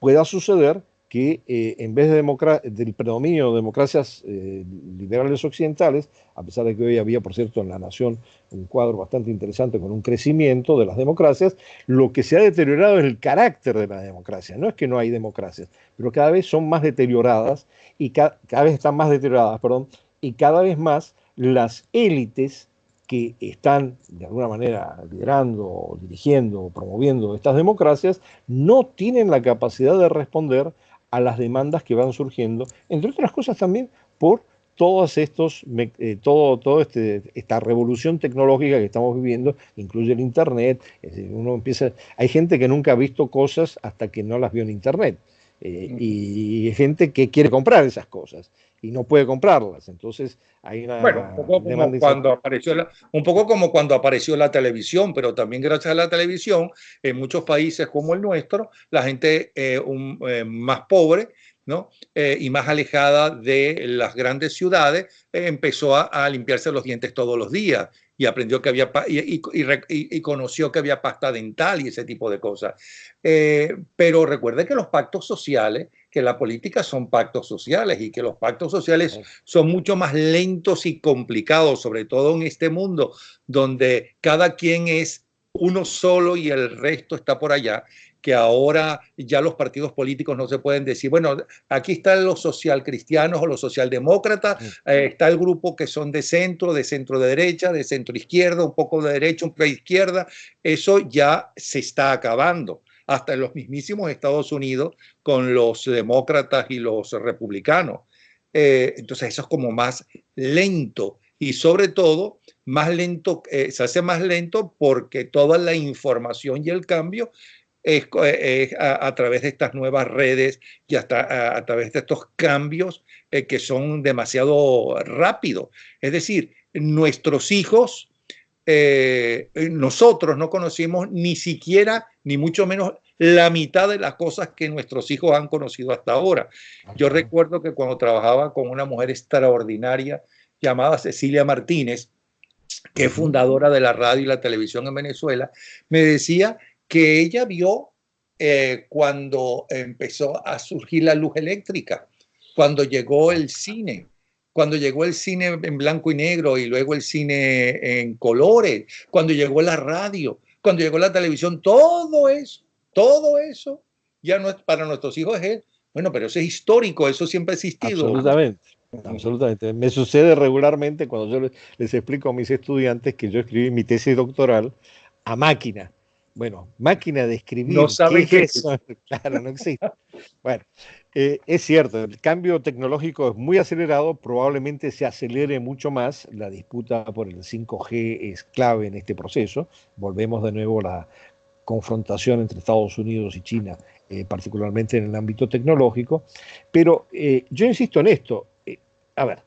pueda suceder que en vez del predominio de democracias liberales occidentales, a pesar de que hoy había, por cierto, en La Nación un cuadro bastante interesante con un crecimiento de las democracias, lo que se ha deteriorado es el carácter de la democracia. No es que no hay democracias, pero cada vez son más deterioradas y cada vez están más deterioradas, perdón, y cada vez más las élites que están de alguna manera liderando, dirigiendo, promoviendo estas democracias, no tienen la capacidad de responder a las demandas que van surgiendo, entre otras cosas también por todos estos, esta revolución tecnológica que estamos viviendo, incluye el Internet. Es decir, hay gente que nunca ha visto cosas hasta que no las vio en Internet. Y hay gente que quiere comprar esas cosas y no puede comprarlas. Entonces hay Bueno, una demanda. un poco como cuando apareció la televisión, pero también gracias a la televisión, en muchos países como el nuestro, la gente más pobre, ¿no? Y más alejada de las grandes ciudades, empezó a limpiarse los dientes todos los días y aprendió que había y conoció que había pasta dental y ese tipo de cosas. Pero recuerde que los pactos sociales, que la política son pactos sociales y que los pactos sociales son mucho más lentos y complicados, sobre todo en este mundo donde cada quien es uno solo y el resto está por allá, que ahora ya los partidos políticos no se pueden decir, bueno, aquí están los socialcristianos o los socialdemócratas, está el grupo que son de centro de derecha, de centro izquierda, un poco de derecha, un poco de izquierda. Eso ya se está acabando. Hasta en los mismísimos Estados Unidos con los demócratas y los republicanos. Entonces eso es como más lento y sobre todo más lento, se hace más lento porque toda la información y el cambio es a través de estas nuevas redes y hasta a través de estos cambios que son demasiado rápidos. Es decir, nuestros hijos, nosotros no conocimos ni siquiera, ni mucho menos la mitad de las cosas que nuestros hijos han conocido hasta ahora. Yo recuerdo que cuando trabajaba con una mujer extraordinaria llamada Cecilia Martínez, que es fundadora de la radio y la televisión en Venezuela, me decía que ella vio cuando empezó a surgir la luz eléctrica, cuando llegó el cine, cuando llegó el cine en blanco y negro y luego el cine en colores, cuando llegó la radio, cuando llegó la televisión, todo eso ya no es para nuestros hijos. Bueno, pero eso es histórico, eso siempre ha existido. Absolutamente. Absolutamente. Me sucede regularmente cuando yo les explico a mis estudiantes que yo escribí mi tesis doctoral a máquina. Bueno, máquina de escribir, No saben ¿qué es eso? Claro, no existe. Bueno, es cierto, el cambio tecnológico es muy acelerado, probablemente se acelere mucho más. La disputa por el 5G es clave en este proceso. Volvemos de nuevo a confrontación entre Estados Unidos y China, particularmente en el ámbito tecnológico. Pero yo insisto en esto. A ver,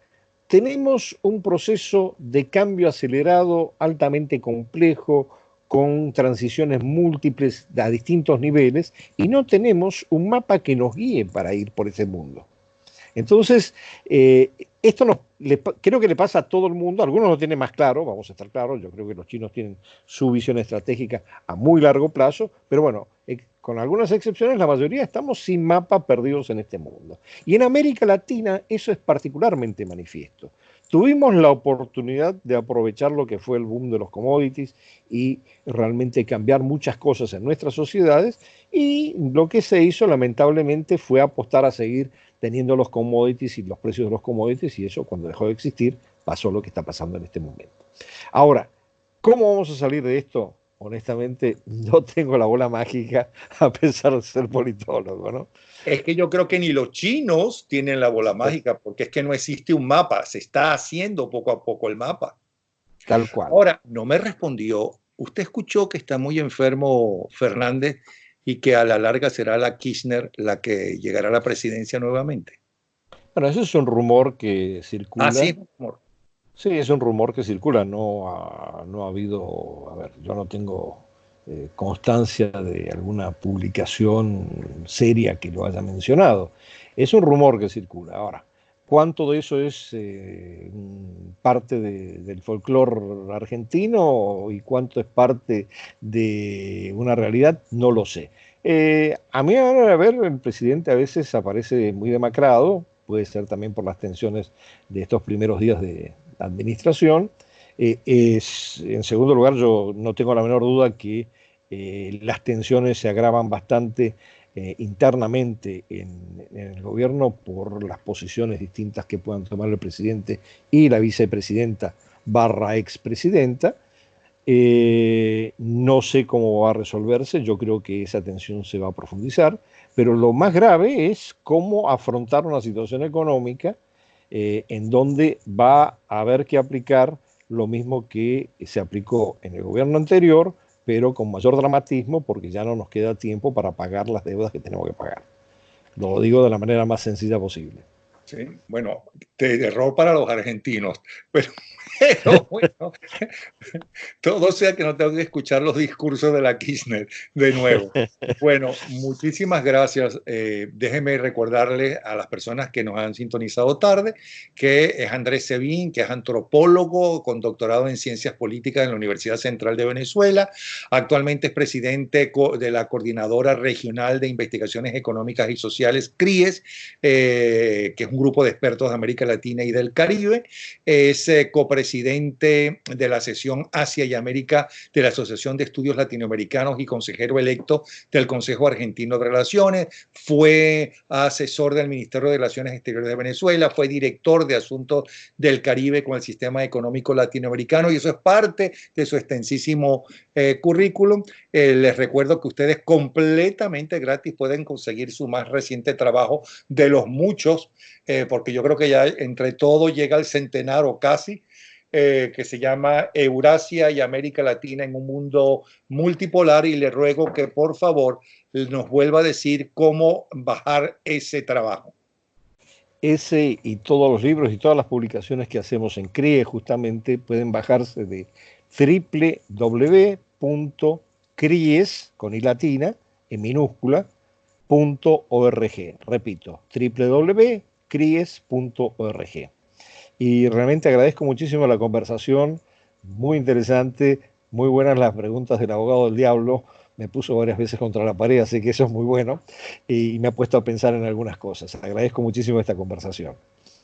tenemos un proceso de cambio acelerado, altamente complejo, con transiciones múltiples a distintos niveles, y no tenemos un mapa que nos guíe para ir por ese mundo. Entonces, esto creo que le pasa a todo el mundo. Algunos lo tienen más claro, vamos a estar claros. Yo creo que los chinos tienen su visión estratégica a muy largo plazo, pero bueno, con algunas excepciones, la mayoría estamos sin mapa, perdidos en este mundo. Y en América Latina eso es particularmente manifiesto. Tuvimos la oportunidad de aprovechar lo que fue el boom de los commodities y realmente cambiar muchas cosas en nuestras sociedades, y lo que se hizo lamentablemente fue apostar a seguir teniendo los commodities y los precios de los commodities, y eso, cuando dejó de existir, pasó lo que está pasando en este momento. Ahora, ¿cómo vamos a salir de esto? Honestamente, no tengo la bola mágica, a pesar de ser politólogo, ¿no? Es que yo creo que ni los chinos tienen la bola mágica, porque es que no existe un mapa, se está haciendo poco a poco el mapa. Tal cual. Ahora, no me respondió. ¿Usted escuchó que está muy enfermo Fernández y que a la larga será la Kirchner la que llegará a la presidencia nuevamente? Bueno, eso es un rumor que circula. Ah, sí, amor. Sí, es un rumor que circula. No ha habido, a ver, yo no tengo constancia de alguna publicación seria que lo haya mencionado. Es un rumor que circula. Ahora, ¿cuánto de eso es parte del folclore argentino y cuánto es parte de una realidad? No lo sé. A mí, a ver, el presidente a veces aparece muy demacrado, puede ser también por las tensiones de estos primeros días de administración. En segundo lugar, yo no tengo la menor duda que las tensiones se agravan bastante internamente en el gobierno por las posiciones distintas que puedan tomar el presidente y la vicepresidenta barra expresidenta. No sé cómo va a resolverse, yo creo que esa tensión se va a profundizar, pero lo más grave es cómo afrontar una situación económica en donde va a haber que aplicar lo mismo que se aplicó en el gobierno anterior, pero con mayor dramatismo, porque ya no nos queda tiempo para pagar las deudas que tenemos que pagar. Lo digo de la manera más sencilla posible. Sí, bueno, error para los argentinos, pero bueno, todo sea que no tengo que escuchar los discursos de la Kirchner de nuevo. Bueno, muchísimas gracias. Déjeme recordarle a las personas que nos han sintonizado tarde que es Andrés Servín, que es antropólogo con doctorado en ciencias políticas en la Universidad Central de Venezuela. Actualmente es presidente de la Coordinadora Regional de Investigaciones Económicas y Sociales, CRIES, que es un grupo de expertos de América Latina y del Caribe. Es copresidente de la sesión Asia y América de la Asociación de Estudios Latinoamericanos y consejero electo del Consejo Argentino de Relaciones. Fue asesor del Ministerio de Relaciones Exteriores de Venezuela, fue director de Asuntos del Caribe con el Sistema Económico Latinoamericano, y eso es parte de su extensísimo currículum. Les recuerdo que ustedes completamente gratis pueden conseguir su más reciente trabajo, de los muchos, porque yo creo que ya entre todo llega al centenar casi, que se llama Eurasia y América Latina en un mundo multipolar, y le ruego que por favor nos vuelva a decir cómo bajar ese trabajo. Ese y todos los libros y todas las publicaciones que hacemos en CRIE justamente pueden bajarse de www.cries, con i latina, en minúscula, .org. Repito, www.cries.org. Y realmente agradezco muchísimo la conversación, muy interesante, muy buenas las preguntas del abogado del diablo, me puso varias veces contra la pared, así que eso es muy bueno, y me ha puesto a pensar en algunas cosas. Agradezco muchísimo esta conversación.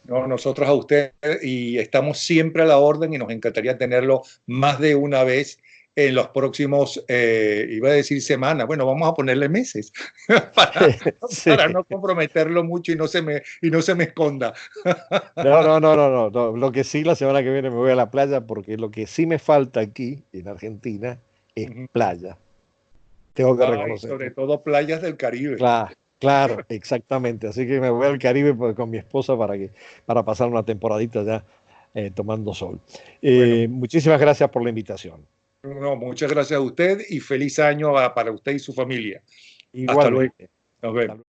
No, nosotros a usted, y estamos siempre a la orden, y nos encantaría tenerlo más de una vez en los próximos, iba a decir semanas, bueno, vamos a ponerle meses, Sí. para no comprometerlo mucho y no se me esconda. No. Lo que sí, la semana que viene me voy a la playa, porque lo que sí me falta aquí en Argentina es playa. Tengo que reconocer. Sobre todo playas del Caribe. Claro, exactamente. Así que me voy al Caribe con mi esposa para pasar una temporadita ya tomando sol. Bueno, Muchísimas gracias por la invitación. No, muchas gracias a usted y feliz año para usted y su familia. Hasta luego. Igualmente. Nos vemos.